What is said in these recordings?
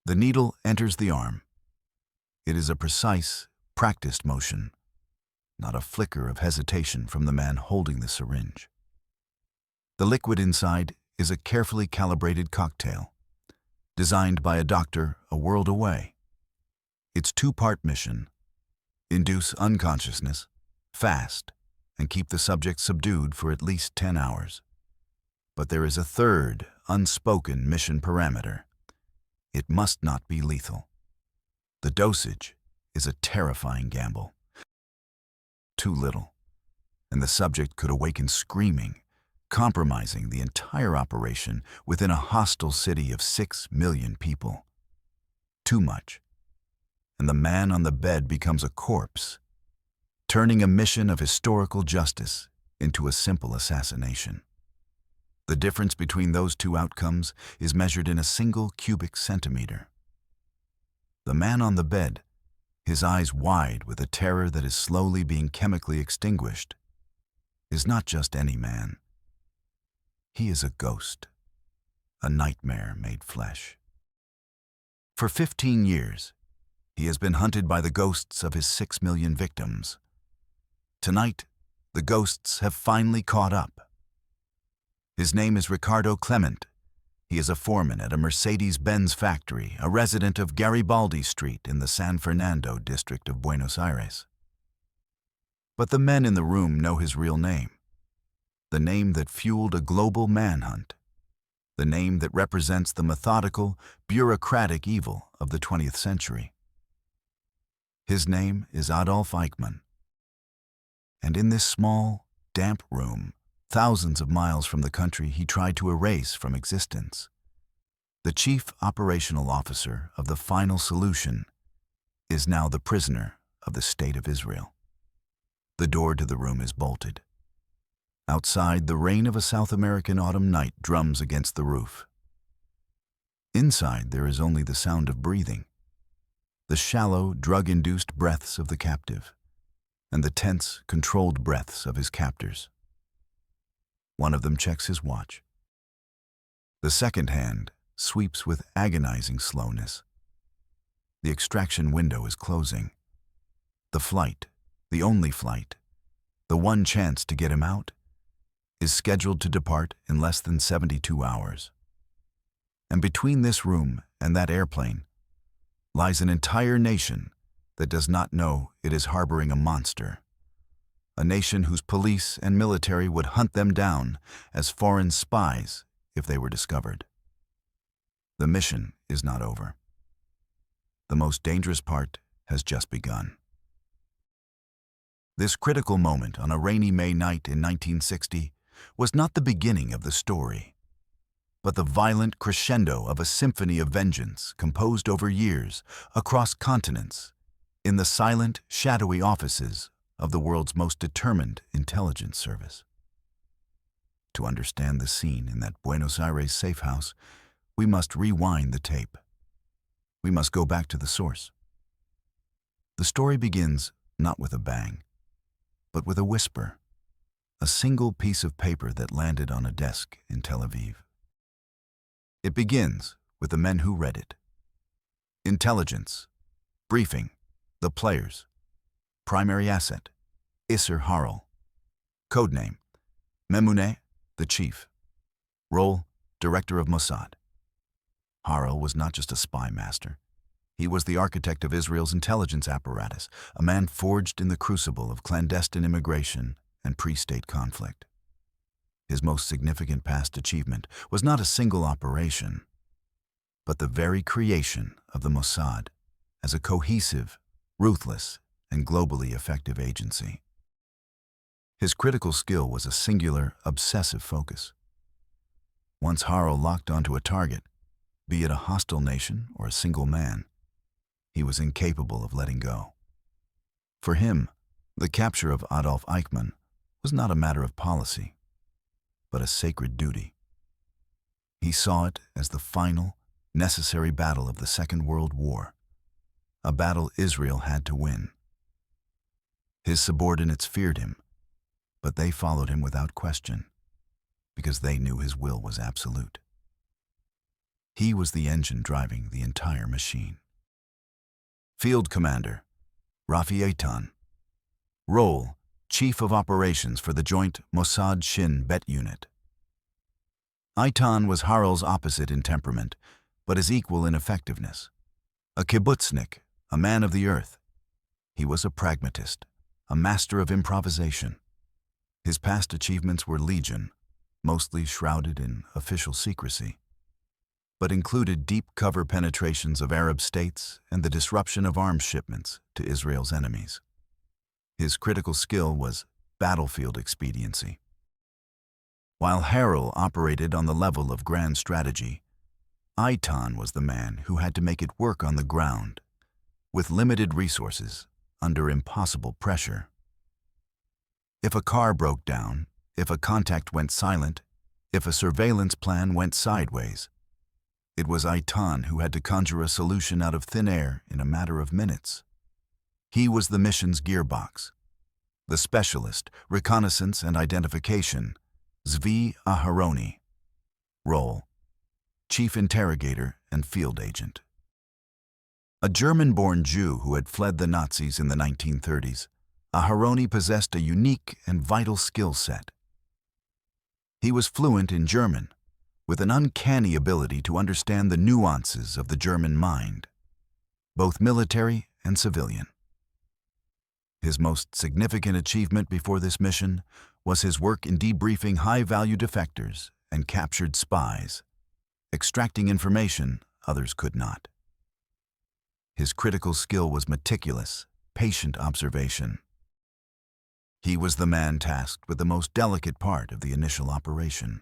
The needle enters the arm. It is a precise, practiced motion, not a flicker of hesitation from the man holding the syringe. The liquid inside is a carefully calibrated cocktail, designed by a doctor a world away. Its two-part mission: induce unconsciousness, fast, and keep the subject subdued for at least 10 hours. But there is a third, unspoken mission parameter. It must not be lethal. The dosage is a terrifying gamble. Too little, and the subject could awaken screaming, compromising the entire operation within a hostile city of 6 million people. Too much, and the man on the bed becomes a corpse, turning a mission of historical justice into a simple assassination. The difference between those two outcomes is measured in a single cubic centimeter. The man on the bed, his eyes wide with a terror that is slowly being chemically extinguished, is not just any man. He is a ghost, a nightmare made flesh. For 15 years, he has been hunted by the ghosts of his 6 million victims. Tonight, the ghosts have finally caught up. His name is Ricardo Clement. He is a foreman at a Mercedes-Benz factory, a resident of Garibaldi Street in the San Fernando district of Buenos Aires. But the men in the room know his real name, the name that fueled a global manhunt, the name that represents the methodical, bureaucratic evil of the 20th century. His name is Adolf Eichmann. And in this small, damp room, thousands of miles from the country he tried to erase from existence, the chief operational officer of the Final Solution is now the prisoner of the State of Israel. The door to the room is bolted. Outside, the rain of a South American autumn night drums against the roof. Inside, there is only the sound of breathing, the shallow, drug-induced breaths of the captive, and the tense, controlled breaths of his captors. One of them checks his watch. The second hand sweeps with agonizing slowness. The extraction window is closing. The flight, the only flight, the one chance to get him out, is scheduled to depart in less than 72 hours. And between this room and that airplane lies an entire nation that does not know it is harboring a monster. A nation whose police and military would hunt them down as foreign spies if they were discovered. The mission is not over. The most dangerous part has just begun. This critical moment on a rainy May night in 1960 was not the beginning of the story, but the violent crescendo of a symphony of vengeance composed over years, across continents, in the silent, shadowy offices of the world's most determined intelligence service. To understand the scene in that Buenos Aires safe house, we must rewind the tape. We must go back to the source. The story begins not with a bang, but with a whisper, a single piece of paper that landed on a desk in Tel Aviv. It begins with the men who read it. Intelligence, briefing, the players. Primary asset, Isser Harel. Codename, Memune, the chief. Role, director of Mossad. Harel was not just a spy master. He was the architect of Israel's intelligence apparatus, a man forged in the crucible of clandestine immigration and pre-state conflict. His most significant past achievement was not a single operation, but the very creation of the Mossad as a cohesive, ruthless, and globally effective agency. His critical skill was a singular, obsessive focus. Once Harel locked onto a target, be it a hostile nation or a single man, he was incapable of letting go. For him, the capture of Adolf Eichmann was not a matter of policy, but a sacred duty. He saw it as the final, necessary battle of the Second World War, a battle Israel had to win. His subordinates feared him, but they followed him without question, because they knew his will was absolute. He was the engine driving the entire machine. Field Commander, Rafi Eitan. Role, Chief of Operations for the Joint Mossad Shin Bet Unit. Eitan was Harel's opposite in temperament, but his equal in effectiveness. A kibbutznik, a man of the earth. He was a pragmatist, a master of improvisation. His past achievements were legion, mostly shrouded in official secrecy, but included deep cover penetrations of Arab states and the disruption of arms shipments to Israel's enemies. His critical skill was battlefield expediency. While Harel operated on the level of grand strategy, Eitan was the man who had to make it work on the ground, with limited resources, under impossible pressure. If a car broke down, if a contact went silent, if a surveillance plan went sideways, it was Eitan who had to conjure a solution out of thin air in a matter of minutes. He was the mission's gearbox, the specialist, reconnaissance and identification, Zvi Aharoni. Role, Chief Interrogator and Field Agent. A German-born Jew who had fled the Nazis in the 1930s, Aharoni possessed a unique and vital skill set. He was fluent in German, with an uncanny ability to understand the nuances of the German mind, both military and civilian. His most significant achievement before this mission was his work in debriefing high-value defectors and captured spies, extracting information others could not. His critical skill was meticulous, patient observation. He was the man tasked with the most delicate part of the initial operation: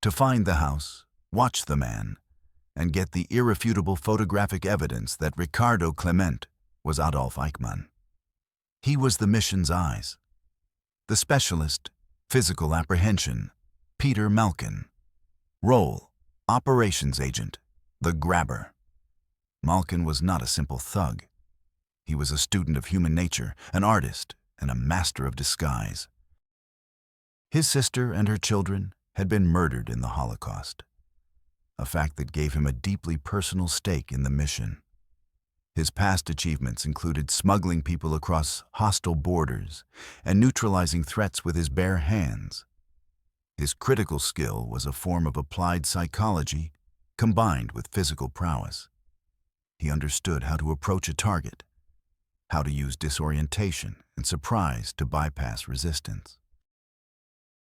to find the house, watch the man, and get the irrefutable photographic evidence that Ricardo Clement was Adolf Eichmann. He was the mission's eyes. The specialist, physical apprehension, Peter Malkin. Role, operations agent, the grabber. Malkin was not a simple thug. He was a student of human nature, an artist, and a master of disguise. His sister and her children had been murdered in the Holocaust, a fact that gave him a deeply personal stake in the mission. His past achievements included smuggling people across hostile borders and neutralizing threats with his bare hands. His critical skill was a form of applied psychology combined with physical prowess. He understood how to approach a target, how to use disorientation and surprise to bypass resistance.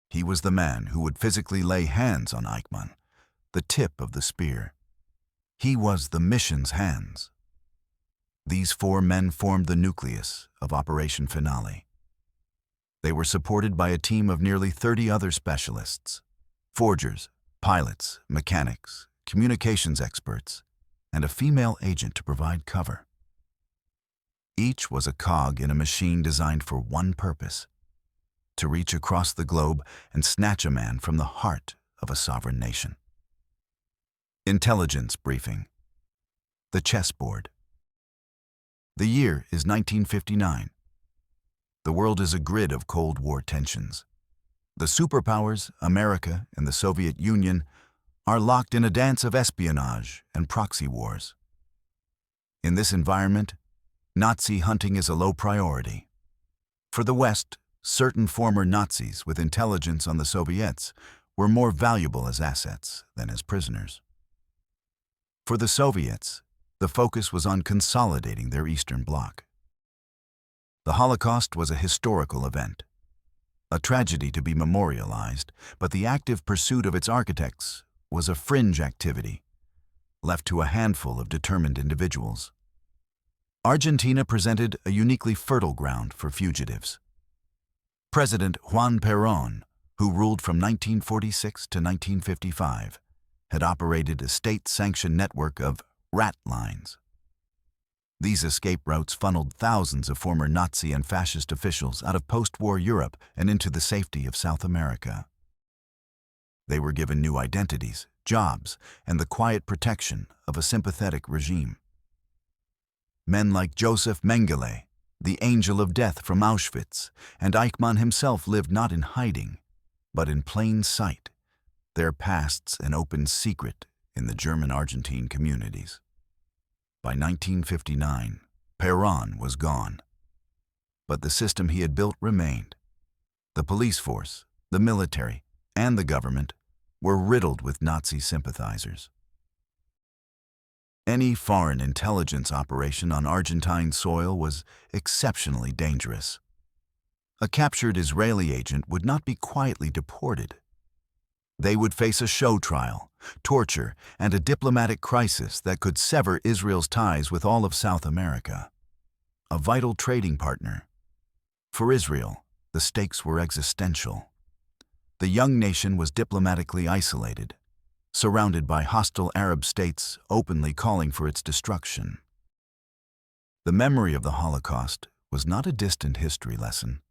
He was the man who would physically lay hands on Eichmann, the tip of the spear. He was the mission's hands. These 4 men formed the nucleus of Operation Finale. They were supported by a team of nearly 30 other specialists, forgers, pilots, mechanics, communications experts, and a female agent to provide cover. Each was a cog in a machine designed for one purpose: to reach across the globe and snatch a man from the heart of a sovereign nation. Intelligence briefing. The chessboard. The year is 1959. The world is a grid of Cold War tensions. The superpowers, America and the Soviet Union, are locked in a dance of espionage and proxy wars. In this environment, Nazi hunting is a low priority. For the West, certain former Nazis with intelligence on the Soviets were more valuable as assets than as prisoners. For the Soviets, the focus was on consolidating their Eastern Bloc. The Holocaust was a historical event, a tragedy to be memorialized, but the active pursuit of its architects was a fringe activity, left to a handful of determined individuals. Argentina presented a uniquely fertile ground for fugitives. President Juan Perón, who ruled from 1946 to 1955, had operated a state-sanctioned network of rat lines. These escape routes funneled thousands of former Nazi and fascist officials out of post-war Europe and into the safety of South America. They were given new identities, jobs, and the quiet protection of a sympathetic regime. Men like Joseph Mengele, the angel of death from Auschwitz, and Eichmann himself lived not in hiding, but in plain sight, their pasts an open secret in the German-Argentine communities. By 1959, Perón was gone. But the system he had built remained. The police force, the military, and the government were riddled with Nazi sympathizers. Any foreign intelligence operation on Argentine soil was exceptionally dangerous. A captured Israeli agent would not be quietly deported. They would face a show trial, torture, and a diplomatic crisis that could sever Israel's ties with all of South America. A vital trading partner. For Israel, the stakes were existential. The young nation was diplomatically isolated, surrounded by hostile Arab states openly calling for its destruction. The memory of the Holocaust was not a distant history lesson.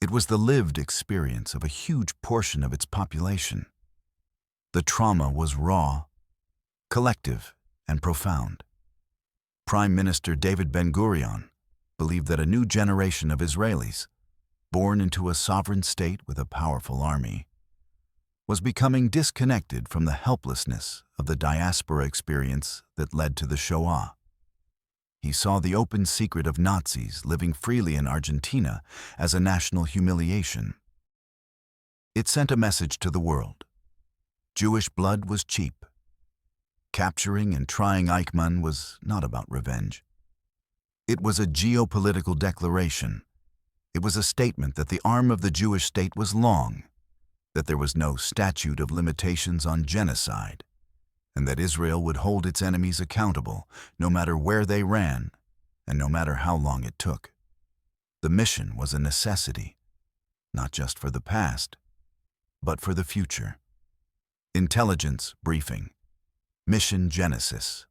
It was the lived experience of a huge portion of its population. The trauma was raw, collective, and profound. Prime Minister David Ben-Gurion believed that a new generation of Israelis, born into a sovereign state with a powerful army, was becoming disconnected from the helplessness of the diaspora experience that led to the Shoah. He saw the open secret of Nazis living freely in Argentina as a national humiliation. It sent a message to the world. Jewish blood was cheap. Capturing and trying Eichmann was not about revenge. It was a geopolitical declaration. It was a statement that the arm of the Jewish state was long, that there was no statute of limitations on genocide, and that Israel would hold its enemies accountable no matter where they ran and no matter how long it took. The mission was a necessity, not just for the past, but for the future. Intelligence briefing. Mission Genesis.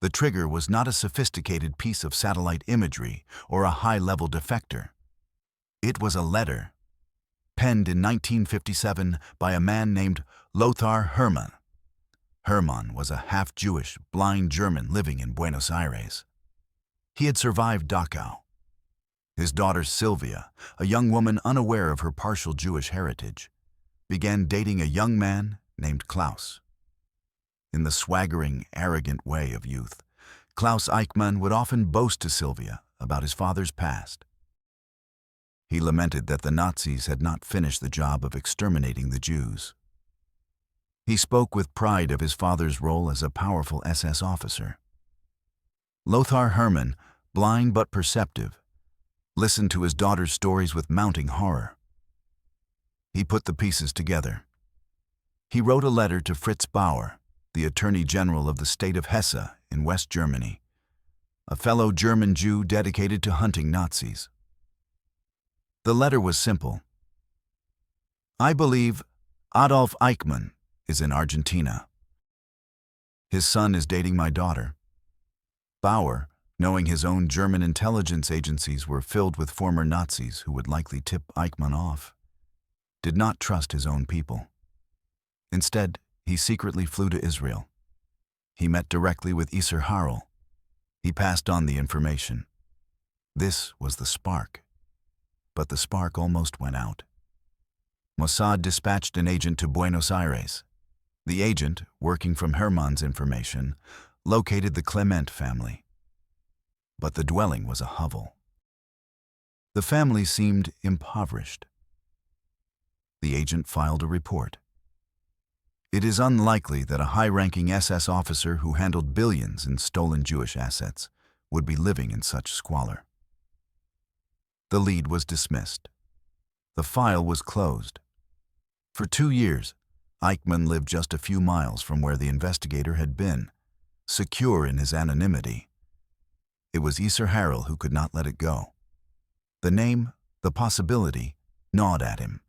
The trigger was not a sophisticated piece of satellite imagery or a high-level defector. It was a letter, penned in 1957 by a man named Lothar Hermann. Hermann was a half-Jewish, blind German living in Buenos Aires. He had survived Dachau. His daughter Sylvia, a young woman unaware of her partial Jewish heritage, began dating a young man named Klaus. In the swaggering, arrogant way of youth, Klaus Eichmann would often boast to Sylvia about his father's past. He lamented that the Nazis had not finished the job of exterminating the Jews. He spoke with pride of his father's role as a powerful SS officer. Lothar Hermann, blind but perceptive, listened to his daughter's stories with mounting horror. He put the pieces together. He wrote a letter to Fritz Bauer, the Attorney General of the state of Hesse in West Germany, a fellow German Jew dedicated to hunting Nazis. The letter was simple. I believe Adolf Eichmann is in Argentina. His son is dating my daughter. Bauer, knowing his own German intelligence agencies were filled with former Nazis who would likely tip Eichmann off, did not trust his own people. Instead, he secretly flew to Israel. He met directly with Isser Harel. He passed on the information. This was the spark. But the spark almost went out. Mossad dispatched an agent to Buenos Aires. The agent, working from Hermann's information, located the Clement family. But the dwelling was a hovel. The family seemed impoverished. The agent filed a report. It is unlikely that a high-ranking SS officer who handled billions in stolen Jewish assets would be living in such squalor. The lead was dismissed. The file was closed. For 2 years, Eichmann lived just a few miles from where the investigator had been, secure in his anonymity. It was Isser Harel who could not let it go. The name, the possibility, gnawed at him.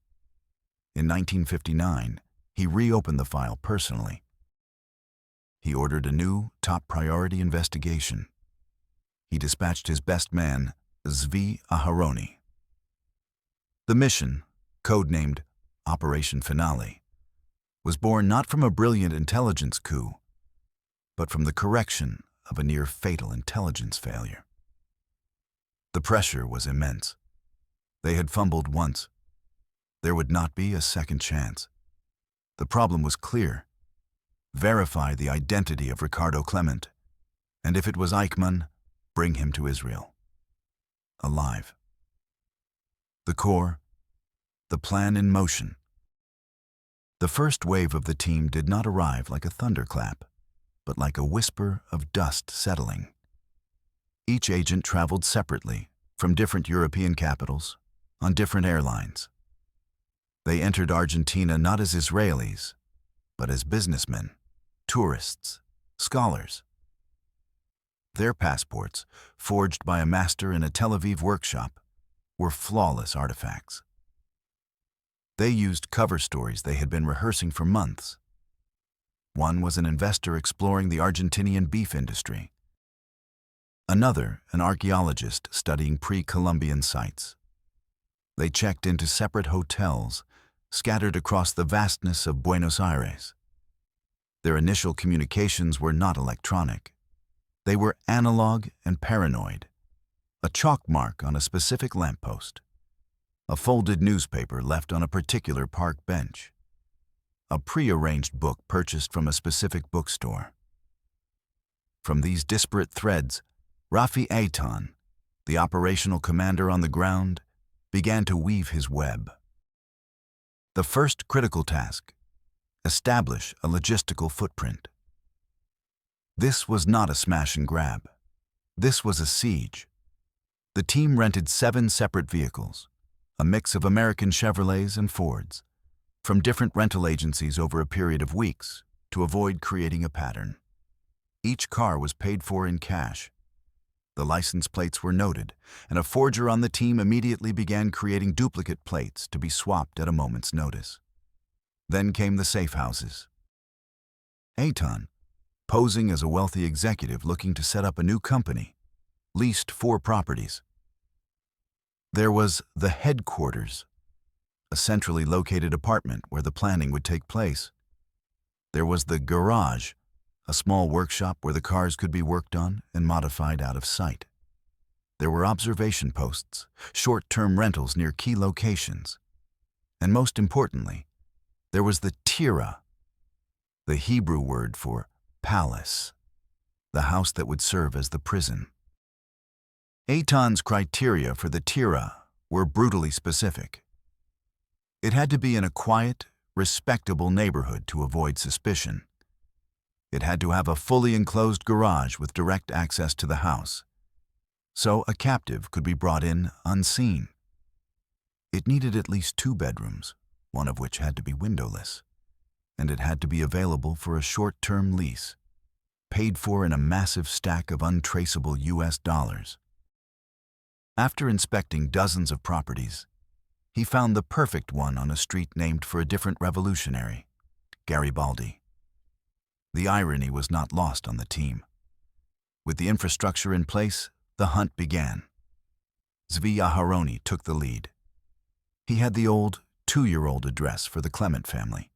In 1959, he reopened the file personally. He ordered a new, top-priority investigation. He dispatched his best man, Zvi Aharoni. The mission, codenamed Operation Finale, was born not from a brilliant intelligence coup, but from the correction of a near-fatal intelligence failure. The pressure was immense. They had fumbled once. There would not be a second chance. The problem was clear. verify the identity of Ricardo Clement, and if it was Eichmann, bring him to Israel. Alive. The core, the plan in motion. The first wave of the team did not arrive like a thunderclap, but like a whisper of dust settling. Each agent traveled separately from different European capitals on different airlines. They entered Argentina not as Israelis, but as businessmen, tourists, scholars. Their passports, forged by a master in a Tel Aviv workshop, were flawless artifacts. They used cover stories they had been rehearsing for months. One was an investor exploring the Argentinian beef industry. Another, an archaeologist studying pre-Columbian sites. They checked into separate hotels, scattered across the vastness of Buenos Aires. Their initial communications were not electronic. They were analog and paranoid. A chalk mark on a specific lamppost. A folded newspaper left on a particular park bench. A pre-arranged book purchased from a specific bookstore. From these disparate threads, Rafi Eichmann, the operational commander on the ground, began to weave his web. The first critical task: establish a logistical footprint. This was not a smash and grab. This was a siege. The team rented 7 separate vehicles, a mix of American Chevrolets and Fords, from different rental agencies over a period of weeks to avoid creating a pattern. Each car was paid for in cash. The license plates were noted, and a forger on the team immediately began creating duplicate plates to be swapped at a moment's notice. Then came the safe houses. Eitan, posing as a wealthy executive looking to set up a new company, leased 4 properties. There was the headquarters, a centrally located apartment where the planning would take place. There was the garage, a small workshop where the cars could be worked on and modified out of sight. There were observation posts, short-term rentals near key locations. And most importantly, there was the tira, the Hebrew word for palace, the house that would serve as the prison. Eitan's criteria for the tira were brutally specific. It had to be in a quiet, respectable neighborhood to avoid suspicion. It had to have a fully enclosed garage with direct access to the house, so a captive could be brought in unseen. It needed at least 2 bedrooms, one of which had to be windowless, and it had to be available for a short-term lease, paid for in a massive stack of untraceable US dollars. After inspecting dozens of properties, he found the perfect one on a street named for a different revolutionary, Garibaldi. The irony was not lost on the team. With the infrastructure in place, the hunt began. Zvi Aharoni took the lead. He had the old 2-year-old address for the Clement family.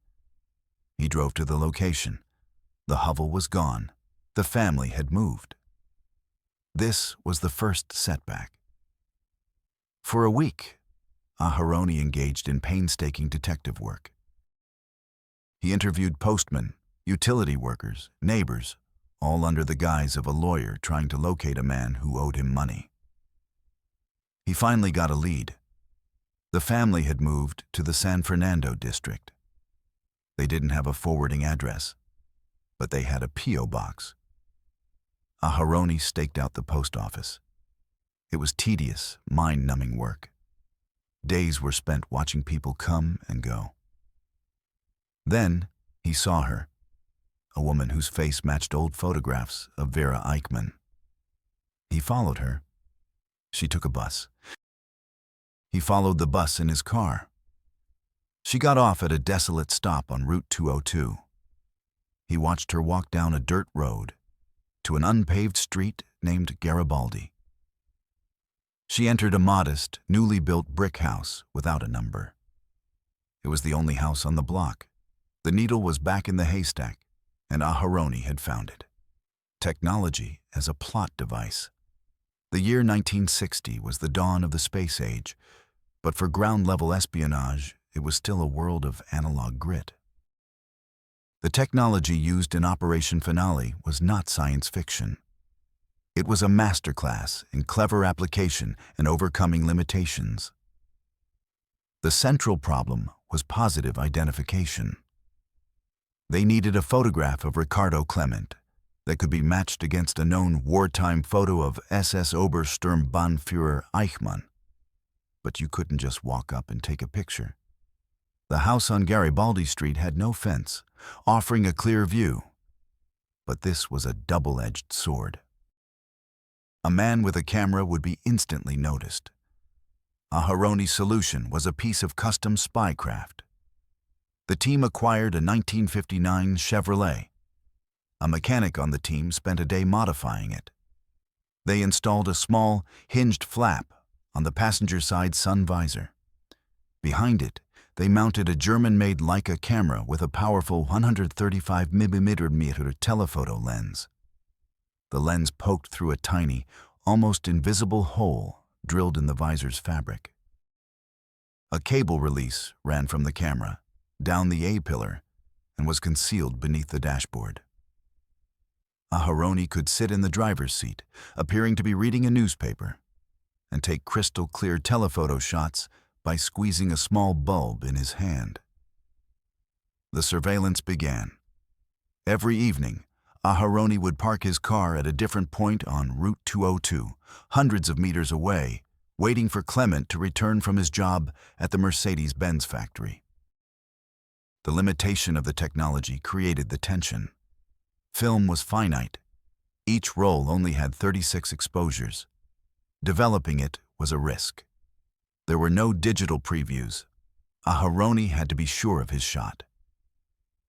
He drove to the location. The hovel was gone. The family had moved. This was the first setback. For a week, Aharoni engaged in painstaking detective work. He interviewed postmen, utility workers, neighbors, all under the guise of a lawyer trying to locate a man who owed him money. He finally got a lead. The family had moved to the San Fernando district. They didn't have a forwarding address, but they had a P.O. box. Aharoni staked out the post office. It was tedious, mind-numbing work. Days were spent watching people come and go. Then he saw her, a woman whose face matched old photographs of Vera Eichmann. He followed her. She took a bus. He followed the bus in his car. She got off at a desolate stop on Route 202. He watched her walk down a dirt road to an unpaved street named Garibaldi. She entered a modest, newly built brick house without a number. It was the only house on the block. The needle was back in the haystack, and Aharoni had found it. Technology as a plot device. The year 1960 was the dawn of the space age, but for ground-level espionage, it was still a world of analog grit. The technology used in Operation Finale was not science fiction. It was a masterclass in clever application and overcoming limitations. The central problem was positive identification. They needed a photograph of Ricardo Clement that could be matched against a known wartime photo of SS Obersturmbannführer Eichmann. But you couldn't just walk up and take a picture. The house on Garibaldi Street had no fence, offering a clear view. But this was a double-edged sword. A man with a camera would be instantly noticed. Aharoni's solution was a piece of custom spycraft. The team acquired a 1959 Chevrolet. A mechanic on the team spent a day modifying it. They installed a small, hinged flap on the passenger side sun visor. Behind it, they mounted a German-made Leica camera with a powerful 135mm telephoto lens. The lens poked through a tiny, almost invisible hole drilled in the visor's fabric. A cable release ran from the camera, down the A-pillar, and was concealed beneath the dashboard. Aharoni could sit in the driver's seat, appearing to be reading a newspaper, and take crystal-clear telephoto shots by squeezing a small bulb in his hand. The surveillance began. Every evening, Aharoni would park his car at a different point on Route 202, hundreds of meters away, waiting for Clement to return from his job at the Mercedes-Benz factory. The limitation of the technology created the tension. Film was finite. Each roll only had 36 exposures. Developing it was a risk. There were no digital previews. Aharoni had to be sure of his shot.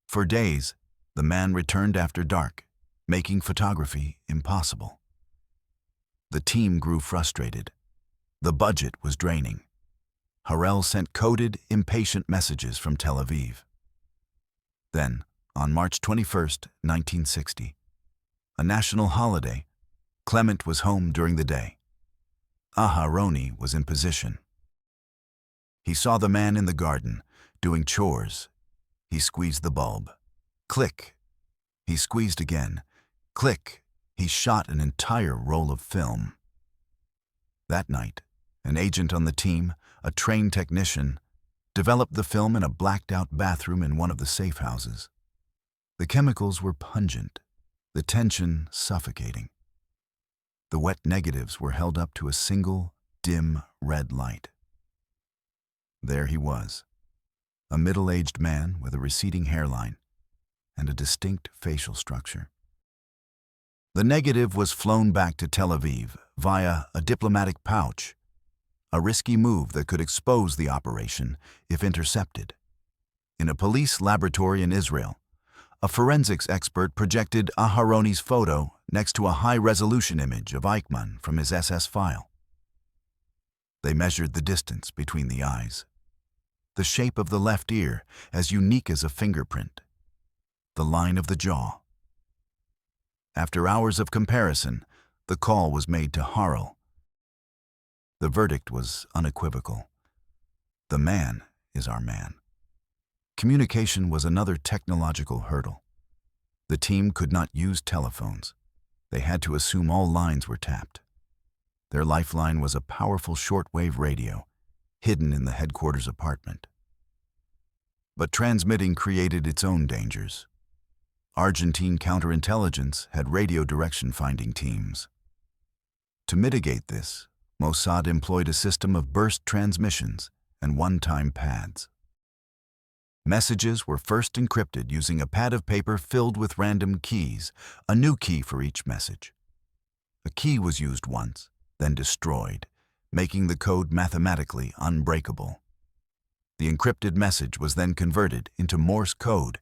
For days, the man returned after dark, making photography impossible. The team grew frustrated. The budget was draining. Harel sent coded, impatient messages from Tel Aviv. Then, on March 21, 1960, a national holiday, Clement was home during the day. Aharoni was in position. He saw the man in the garden, doing chores. He squeezed the bulb. Click. He squeezed again. Click. He shot an entire roll of film. That night, an agent on the team, a trained technician, developed the film in a blacked-out bathroom in one of the safe houses. The chemicals were pungent, the tension suffocating. The wet negatives were held up to a single, dim, red light. There he was, a middle-aged man with a receding hairline and a distinct facial structure. The negative was flown back to Tel Aviv via a diplomatic pouch, a risky move that could expose the operation if intercepted. In a police laboratory in Israel, a forensics expert projected Aharoni's photo next to a high-resolution image of Eichmann from his SS file. They measured the distance between the eyes, the shape of the left ear as unique as a fingerprint, the line of the jaw. After hours of comparison, the call was made to Harel. The verdict was unequivocal. The man is our man. Communication was another technological hurdle. The team could not use telephones. They had to assume all lines were tapped. Their lifeline was a powerful shortwave radio, hidden in the headquarters apartment. But transmitting created its own dangers. Argentine counterintelligence had radio direction-finding teams. To mitigate this, Mossad employed a system of burst transmissions and one-time pads. Messages were first encrypted using a pad of paper filled with random keys, a new key for each message. A key was used once, then destroyed, making the code mathematically unbreakable. The encrypted message was then converted into Morse code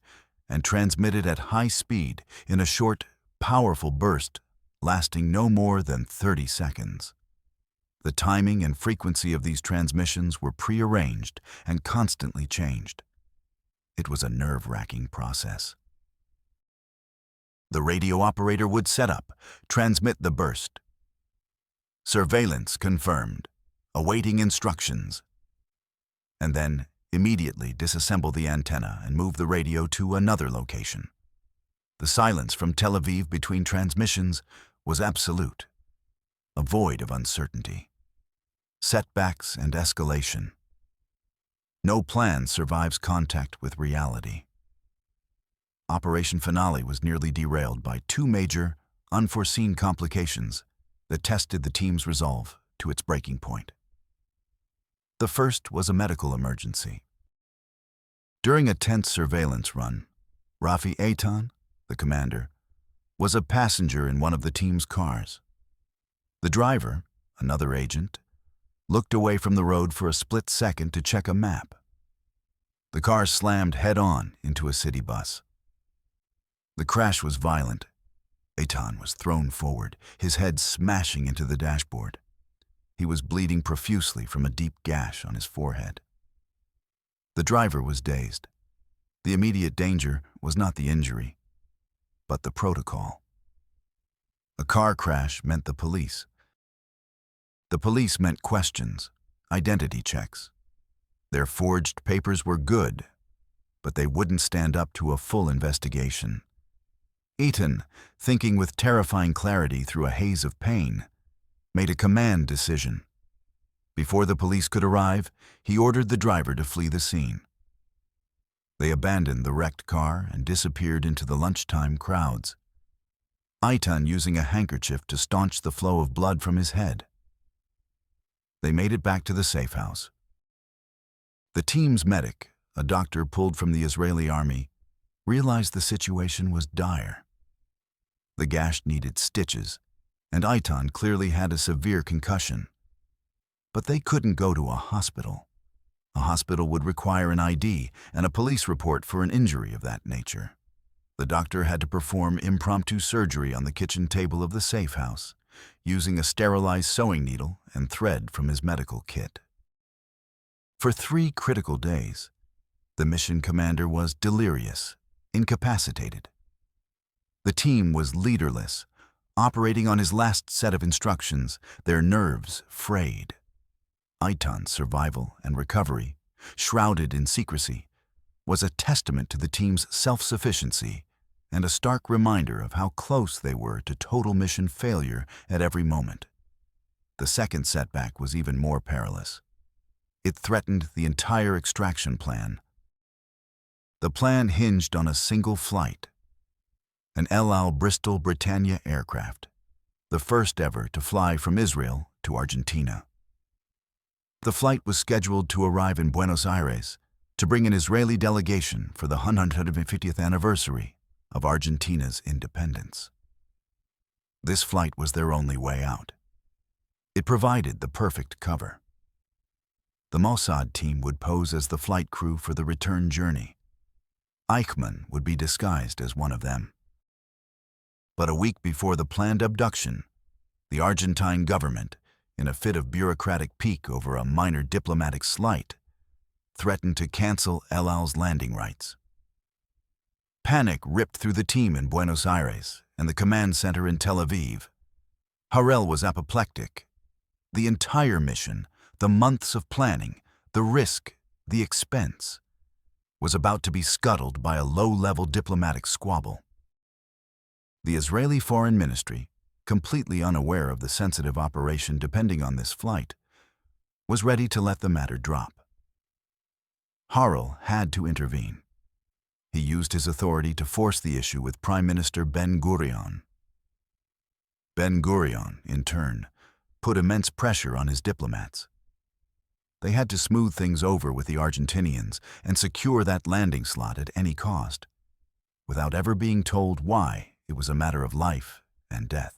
and transmitted at high speed in a short, powerful burst lasting no more than 30 seconds. The timing and frequency of these transmissions were prearranged and constantly changed. It was a nerve-wracking process. The radio operator would set up, transmit the burst. Surveillance confirmed, awaiting instructions. And then, immediately disassemble the antenna and move the radio to another location. The silence from Tel Aviv between transmissions was absolute, a void of uncertainty, setbacks and escalation. No plan survives contact with reality. Operation Finale was nearly derailed by two major, unforeseen complications that tested the team's resolve to its breaking point. The first was a medical emergency. During a tense surveillance run, Rafi Eichmann, the commander, was a passenger in one of the team's cars. The driver, another agent, looked away from the road for a split second to check a map. The car slammed head-on into a city bus. The crash was violent. Eitan was thrown forward, his head smashing into the dashboard. He was bleeding profusely from a deep gash on his forehead. The driver was dazed. The immediate danger was not the injury, but the protocol. A car crash meant the police. The police meant questions, identity checks. Their forged papers were good, but they wouldn't stand up to a full investigation. Eitan, thinking with terrifying clarity through a haze of pain, made a command decision. Before the police could arrive, he ordered the driver to flee the scene. They abandoned the wrecked car and disappeared into the lunchtime crowds, Eitan using a handkerchief to staunch the flow of blood from his head. They made it back to the safe house. The team's medic, a doctor pulled from the Israeli army, realized the situation was dire. The gash needed stitches, and Eitan clearly had a severe concussion. But they couldn't go to a hospital. A hospital would require an ID and a police report for an injury of that nature. The doctor had to perform impromptu surgery on the kitchen table of the safe house, using a sterilized sewing needle and thread from his medical kit. For 3 critical days, the mission commander was delirious, incapacitated. The team was leaderless, operating on his last set of instructions, their nerves frayed. Eitan's survival and recovery, shrouded in secrecy, was a testament to the team's self-sufficiency and a stark reminder of how close they were to total mission failure at every moment. The second setback was even more perilous. It threatened the entire extraction plan. The plan hinged on a single flight, an El Al Bristol Britannia aircraft, the first ever to fly from Israel to Argentina. The flight was scheduled to arrive in Buenos Aires to bring an Israeli delegation for the 150th anniversary of Argentina's independence. This flight was their only way out. It provided the perfect cover. The Mossad team would pose as the flight crew for the return journey. Eichmann would be disguised as one of them. But a week before the planned abduction, the Argentine government, in a fit of bureaucratic pique over a minor diplomatic slight, threatened to cancel El Al's landing rights. Panic ripped through the team in Buenos Aires and the command center in Tel Aviv. Harel was apoplectic. The entire mission, the months of planning, the risk, the expense, was about to be scuttled by a low-level diplomatic squabble. The Israeli Foreign Ministry, completely unaware of the sensitive operation depending on this flight, was ready to let the matter drop. Harel had to intervene. He used his authority to force the issue with Prime Minister Ben-Gurion. Ben-Gurion, in turn, put immense pressure on his diplomats. They had to smooth things over with the Argentinians and secure that landing slot at any cost, without ever being told why it was a matter of life and death.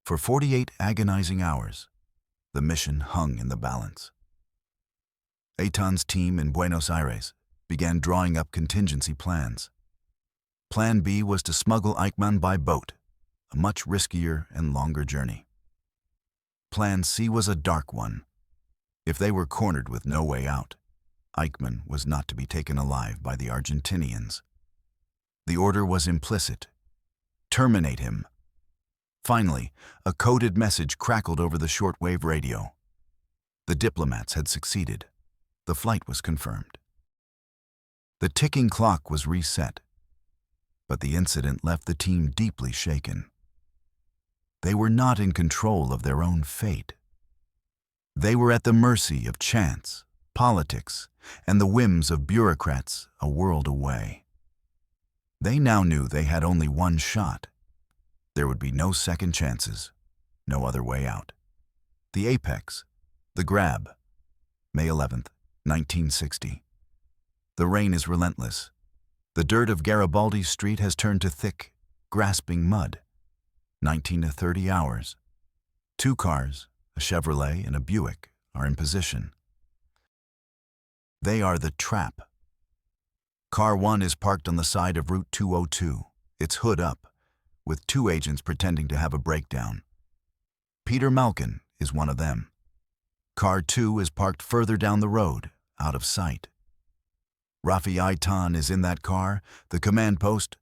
For 48 agonizing hours, the mission hung in the balance. Eitan's team in Buenos Aires began drawing up contingency plans. Plan B was to smuggle Eichmann by boat, a much riskier and longer journey. Plan C was a dark one. If they were cornered with no way out, Eichmann was not to be taken alive by the Argentinians. The order was implicit: terminate him. Finally, a coded message crackled over the shortwave radio. The diplomats had succeeded. The flight was confirmed. The ticking clock was reset, but the incident left the team deeply shaken. They were not in control of their own fate. They were at the mercy of chance, politics, and the whims of bureaucrats a world away. They now knew they had only one shot. There would be no second chances, no other way out. The apex, the grab, May 11th, 1960. The rain is relentless. The dirt of Garibaldi Street has turned to thick, grasping mud. 19 to 30 hours. 2 cars, a Chevrolet and a Buick, are in position. They are the trap. Car 1 is parked on the side of Route 202, its hood up, with 2 agents pretending to have a breakdown. Peter Malkin is one of them. Car 2 is parked further down the road, out of sight. Rafi Eichmann is in that car, the command post.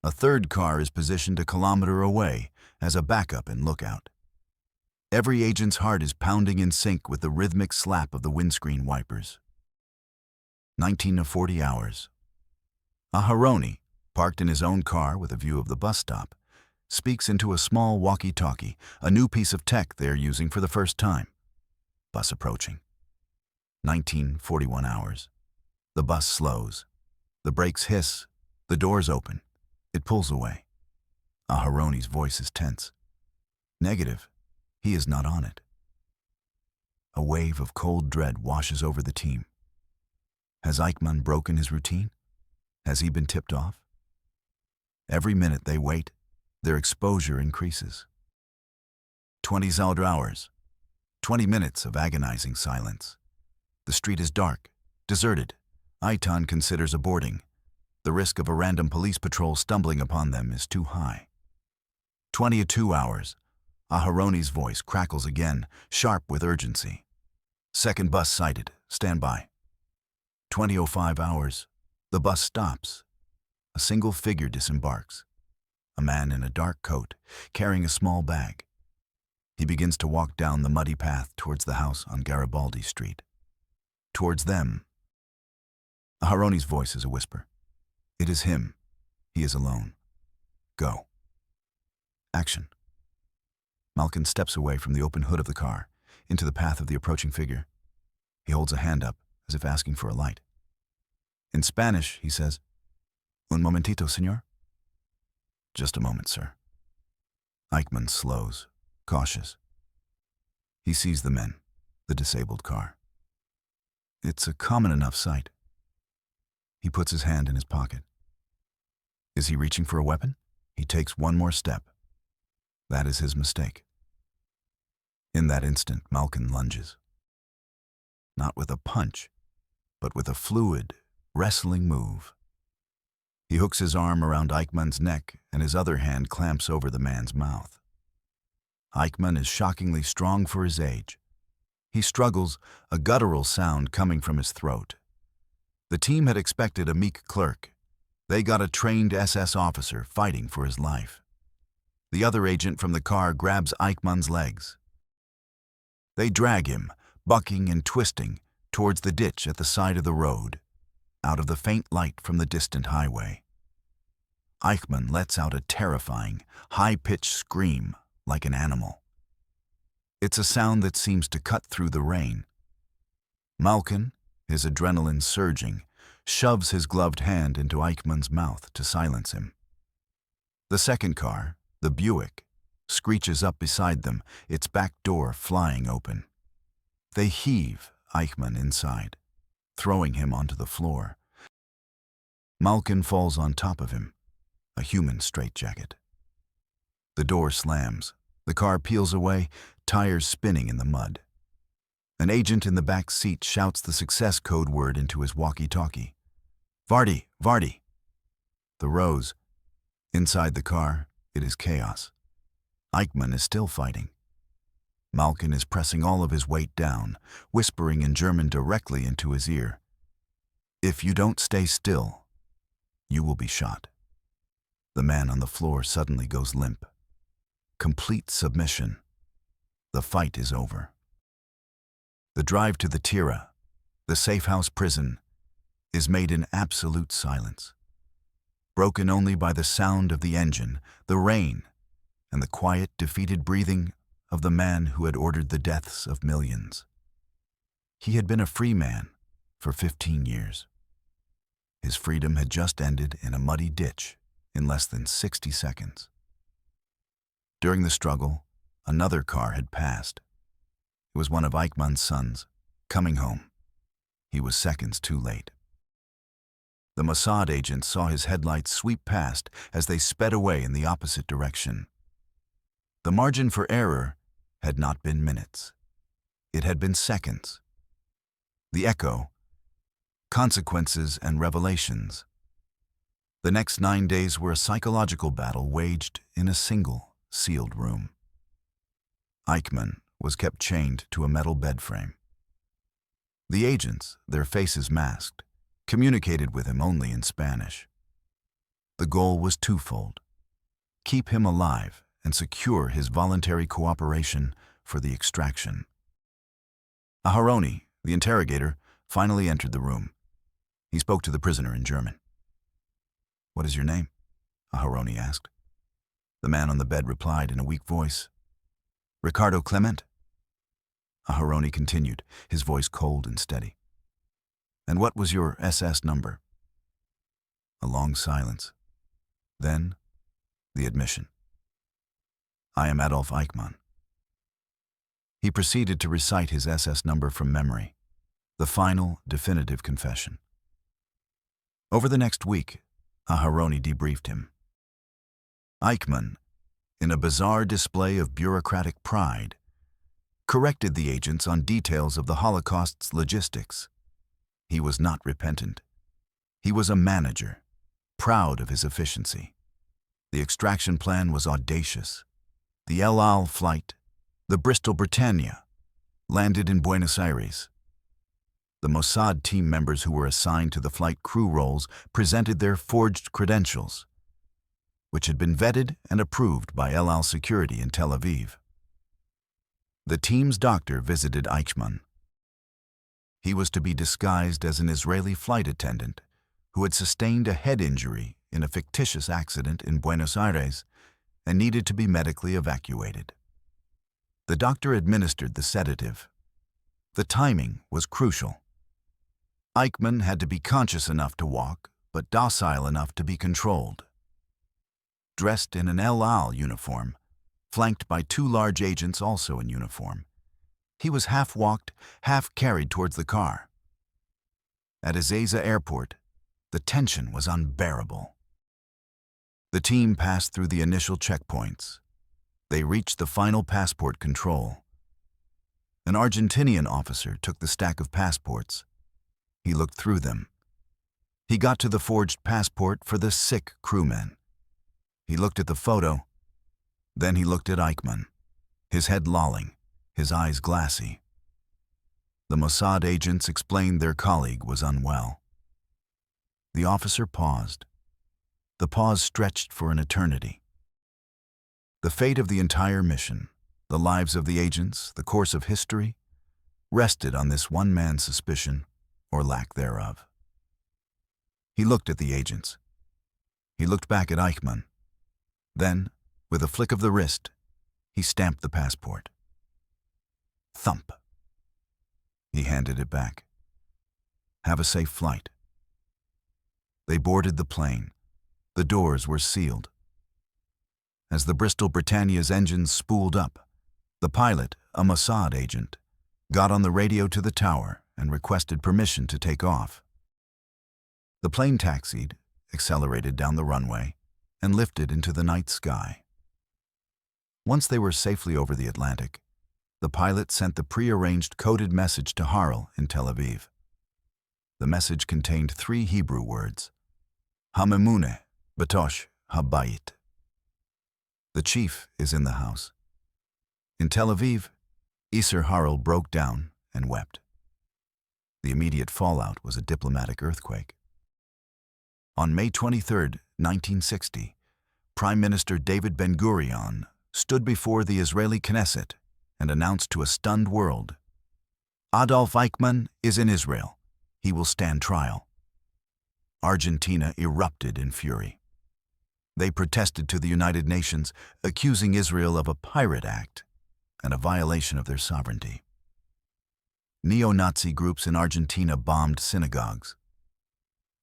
A 3rd car is positioned a kilometer away as a backup and lookout. Every agent's heart is pounding in sync with the rhythmic slap of the windscreen wipers. 19 to 40 hours. Aharoni, parked in his own car with a view of the bus stop, speaks into a small walkie-talkie, a new piece of tech they're using for the first time. Bus approaching. 19:41 hours. The bus slows. The brakes hiss. The doors open. It pulls away. Aharoni's voice is tense. Negative. He is not on it. A wave of cold dread washes over the team. Has Eichmann broken his routine? Has he been tipped off? Every minute they wait, their exposure increases. 20 hours. 20 minutes of agonizing silence. The street is dark, deserted. Eichmann considers aborting. The risk of a random police patrol stumbling upon them is too high. 22 hours. Aharoni's voice crackles again, sharp with urgency. Second bus sighted. Stand by. 20:05 hours. The bus stops. A single figure disembarks. A man in a dark coat, carrying a small bag. He begins to walk down the muddy path towards the house on Garibaldi Street. Towards them. Aharoni's voice is a whisper. It is him. He is alone. Go. Action. Malkin steps away from the open hood of the car, into the path of the approaching figure. He holds a hand up, as if asking for a light. In Spanish, he says, Un momentito, señor. Just a moment, sir. Eichmann slows, cautious. He sees the men, the disabled car. It's a common enough sight. He puts his hand in his pocket. Is he reaching for a weapon? He takes one more step. That is his mistake. In that instant, Malkin lunges. Not with a punch, but with a fluid, wrestling move. He hooks his arm around Eichmann's neck and his other hand clamps over the man's mouth. Eichmann is shockingly strong for his age. He struggles, a guttural sound coming from his throat. The team had expected a meek clerk. They got a trained SS officer fighting for his life. The other agent from the car grabs Eichmann's legs. They drag him, bucking and twisting, towards the ditch at the side of the road, out of the faint light from the distant highway. Eichmann lets out a terrifying, high-pitched scream like an animal. It's a sound that seems to cut through the rain. Malkin, his adrenaline surging, shoves his gloved hand into Eichmann's mouth to silence him. The second car, the Buick, screeches up beside them, its back door flying open. They heave Eichmann inside, throwing him onto the floor. Malkin falls on top of him, a human straitjacket. The door slams. The car peels away, tires spinning in the mud. An agent in the back seat shouts the success code word into his walkie-talkie. Vardy, Vardy. The Rose. Inside the car, it is chaos. Eichmann is still fighting. Malkin is pressing all of his weight down, whispering in German directly into his ear. If you don't stay still, you will be shot. The man on the floor suddenly goes limp. Complete submission. The fight is over. The drive to the Tira, The safe house prison is made in absolute silence, broken only by the sound of the engine, the rain, and the quiet, defeated breathing of the man who had ordered the deaths of millions. He had been a free man for 15 years. His freedom had just ended in a muddy ditch in less than 60 seconds. During the struggle, another car had passed. It was one of Eichmann's sons, coming home. He was seconds too late. The Mossad agent saw his headlights sweep past as they sped away in the opposite direction. The margin for error had not been minutes. It had been seconds. The echo, consequences and revelations. The next 9 days were a psychological battle waged in a single, sealed room. Eichmann was kept chained to a metal bed frame. The agents, their faces masked, communicated with him only in Spanish. The goal was twofold: keep him alive and secure his voluntary cooperation for the extraction. Aharoni, the interrogator, finally entered the room. He spoke to the prisoner in German. "What is your name?" Aharoni asked. The man on the bed replied in a weak voice, "Ricardo Clement." Aharoni continued, his voice cold and steady. "And what was your SS number?" A long silence. Then, the admission. "I am Adolf Eichmann." He proceeded to recite his SS number from memory, the final, definitive confession. Over the next week, Aharoni debriefed him. Eichmann, in a bizarre display of bureaucratic pride, corrected the agents on details of the Holocaust's logistics. He was not repentant. He was a manager, proud of his efficiency. The extraction plan was audacious. The El Al flight, the Bristol Britannia, landed in Buenos Aires. The Mossad team members who were assigned to the flight crew roles presented their forged credentials, which had been vetted and approved by El Al security in Tel Aviv. The team's doctor visited Eichmann. He was to be disguised as an Israeli flight attendant who had sustained a head injury in a fictitious accident in Buenos Aires and needed to be medically evacuated. The doctor administered the sedative. The timing was crucial. Eichmann had to be conscious enough to walk, but docile enough to be controlled. Dressed in an El Al uniform, flanked by 2 large agents also in uniform, he was half walked, half carried towards the car. At Ezeiza Airport, the tension was unbearable. The team passed through the initial checkpoints. They reached the final passport control. An Argentinian officer took the stack of passports. He looked through them. He got to the forged passport for the sick crewman. He looked at the photo. Then he looked at Eichmann, his head lolling, his eyes glassy. The Mossad agents explained their colleague was unwell. The officer paused. The pause stretched for an eternity. The fate of the entire mission, the lives of the agents, the course of history, rested on this one man's suspicion or lack thereof. He looked at the agents. He looked back at Eichmann. Then, with a flick of the wrist, he stamped the passport. Thump. He handed it back. "Have a safe flight." They boarded the plane. The doors were sealed. As the Bristol Britannia's engines spooled up, the pilot, a Mossad agent, got on the radio to the tower and requested permission to take off. The plane taxied, accelerated down the runway, and lifted into the night sky. Once they were safely over the Atlantic, the pilot sent the prearranged coded message to Harel in Tel Aviv. The message contained 3 Hebrew words: Hamemune, Batosh, Habayit. The chief is in the house. In Tel Aviv, Isser Harel broke down and wept. The immediate fallout was a diplomatic earthquake. On May 23, 1960, Prime Minister David Ben-Gurion stood before the Israeli Knesset and announced to a stunned world, "Adolf Eichmann is in Israel. he will stand trial. Argentina erupted in fury. They protested to the United Nations, accusing Israel of a pirate act and a violation of their sovereignty. Neo-Nazi groups in Argentina bombed synagogues.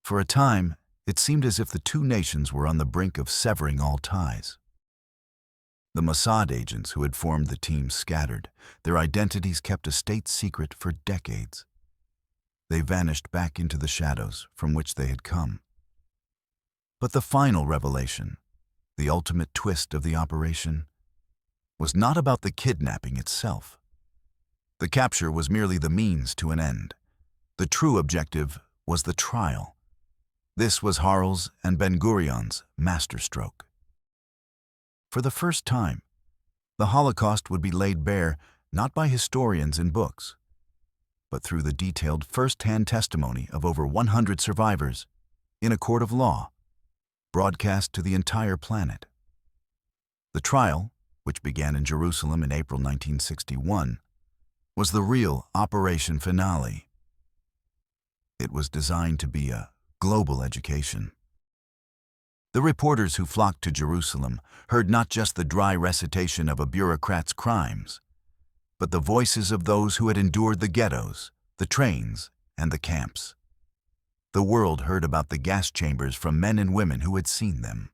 For a time, it seemed as if the two nations were on the brink of severing all ties. The Mossad agents who had formed the team scattered, their identities kept a state secret for decades. They vanished back into the shadows from which they had come. But the final revelation, the ultimate twist of the operation, was not about the kidnapping itself. The capture was merely the means to an end. The true objective was the trial. This was Harel's and Ben-Gurion's masterstroke. For the first time, the Holocaust would be laid bare not by historians in books, but through the detailed first-hand testimony of over 100 survivors in a court of law, broadcast to the entire planet. The trial, which began in Jerusalem in April 1961, was the real operation finale. It was designed to be a global education. The reporters who flocked to Jerusalem heard not just the dry recitation of a bureaucrat's crimes, but the voices of those who had endured the ghettos, the trains, and the camps. The world heard about the gas chambers from men and women who had seen them.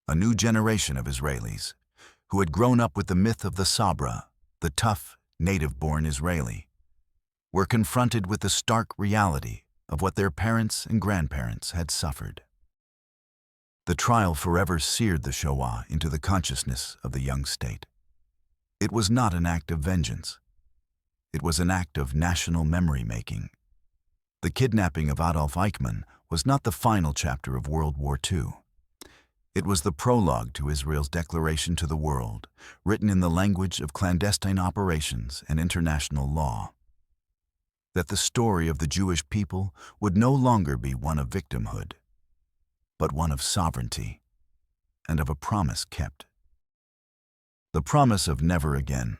A new generation of Israelis, who had grown up with the myth of the Sabra, the tough, native-born Israeli, were confronted with the stark reality of what their parents and grandparents had suffered. The trial forever seared the Shoah into the consciousness of the young state. It was not an act of vengeance. It was an act of national memory-making. The kidnapping of Adolf Eichmann was not the final chapter of World War II. It was the prologue to Israel's declaration to the world, written in the language of clandestine operations and international law. That the story of the Jewish people would no longer be one of victimhood, but one of sovereignty and of a promise kept. The promise of never again.